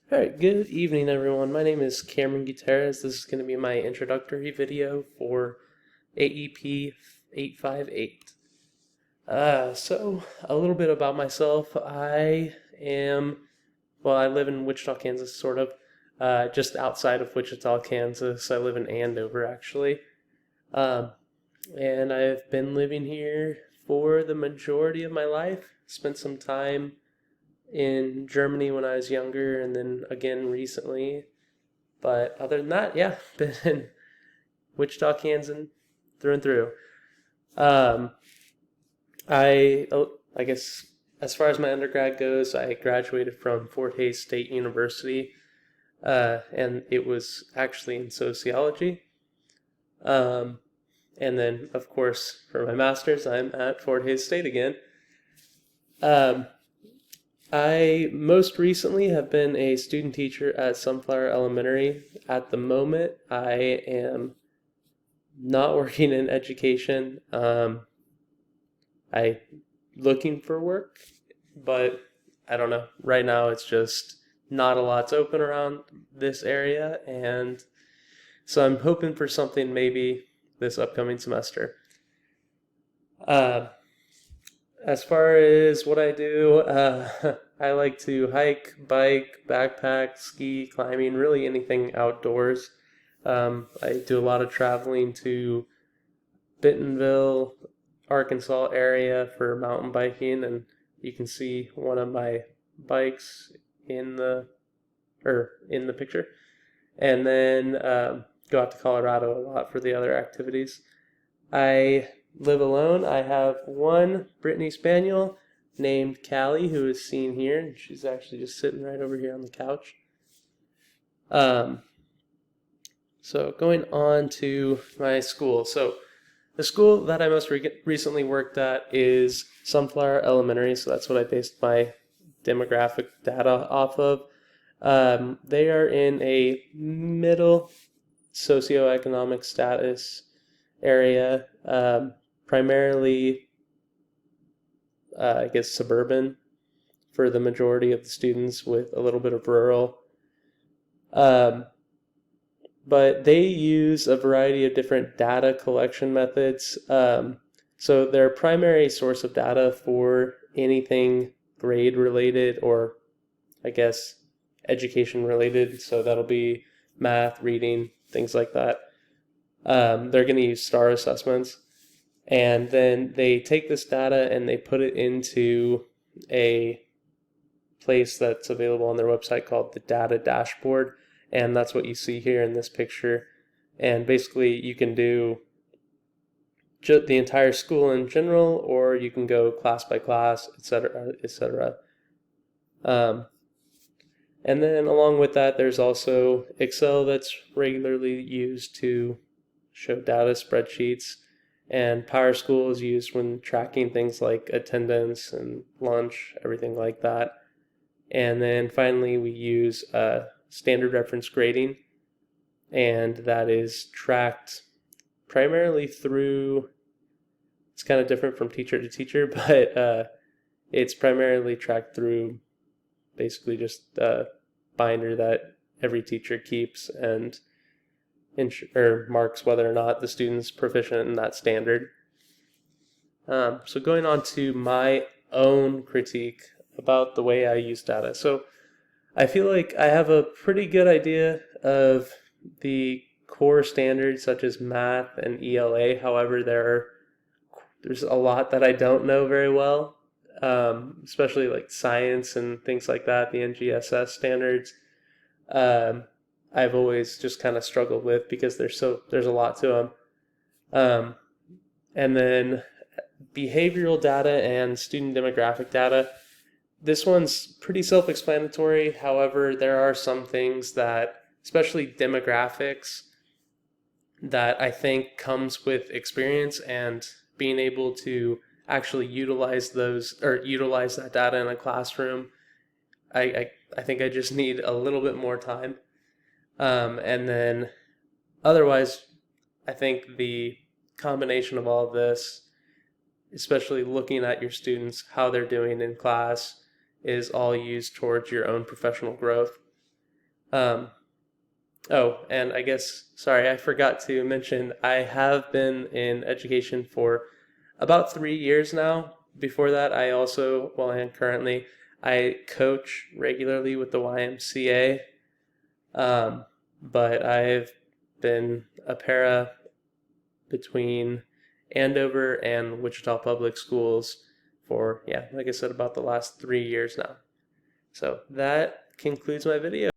All right, good evening, everyone. My name is Cameron Gutierrez. This is going to be my introductory video for AEP858. So a little bit about myself. I live in Wichita, Kansas, sort of, just outside of Wichita, Kansas. I live in Andover, actually. Um, and I've been living here for the majority of my life. Spent some time in Germany when I was younger, and then again recently. But other than that, yeah, been in Wichita, Kansas, through and through. Um, I guess as far as my undergrad goes, I graduated from Fort Hays State University, and it was actually in sociology. Um, and then, of course, for my master's, I'm at Fort Hays State again. Um, I most recently have been a student teacher at Sunflower Elementary. At the moment, I am not working in education. I looking for work, but I don't know. Right now, it's just not a lot's open around this area, and so I'm hoping for something maybe this upcoming semester. Uh, as far as what I do, I like to hike, bike, backpack, ski, climbing, really anything outdoors. I do a lot of traveling to Bentonville, Arkansas area for mountain biking, and you can see one of my bikes in the picture. And then go out to Colorado a lot for the other activities. I live alone. I have one Brittany Spaniel named Callie, who is seen here, and she's actually just sitting right over here on the couch. Um, so going on to my school. So the school that I most recently worked at is Sunflower Elementary, so that's what I based my demographic data off of. They are in a middle socioeconomic status area, primarily, I guess, suburban for the majority of the students, with a little bit of rural. Um, but they use a variety of different data collection methods. So their primary source of data for anything grade related, or I guess education related, so that'll be math, reading, things like that. They're going to use STAR assessments, and then they take this data and they put it into a place that's available on their website called the data dashboard, and that's what you see here in this picture. And basically you can do the entire school in general, or you can go class by class, etc., etc. And then along with that, there's also Excel that's regularly used to show data spreadsheets, and PowerSchool is used when tracking things like attendance and lunch, everything like that. And then finally, we use standard reference grading, and that is tracked primarily through, it's kind of different from teacher to teacher, but it's primarily tracked through basically just a binder that every teacher keeps and marks whether or not the student's proficient in that standard. So going on to my own critique about the way I use data. So I feel like I have a pretty good idea of the core standards such as math and ELA. However, there's a lot that I don't know very well, especially like science and things like that, the NGSS standards. I've always just kind of struggled with because there's a lot to them. And then behavioral data and student demographic data. This one's pretty self-explanatory. However, there are some things that, especially demographics, that I think comes with experience and being able to actually utilize that data in a classroom. I think I just need a little bit more time. And then otherwise, I think the combination of all of this, especially looking at your students, how they're doing in class, is all used towards your own professional growth. Um, oh, and I guess, sorry, I forgot to mention, I have been in education for about 3 years now. Before that, I also, well, and currently, I coach regularly with the YMCA. Um, but I've been a para between Andover and Wichita Public Schools for, yeah, like I said, about the last 3 years now. So that concludes my video.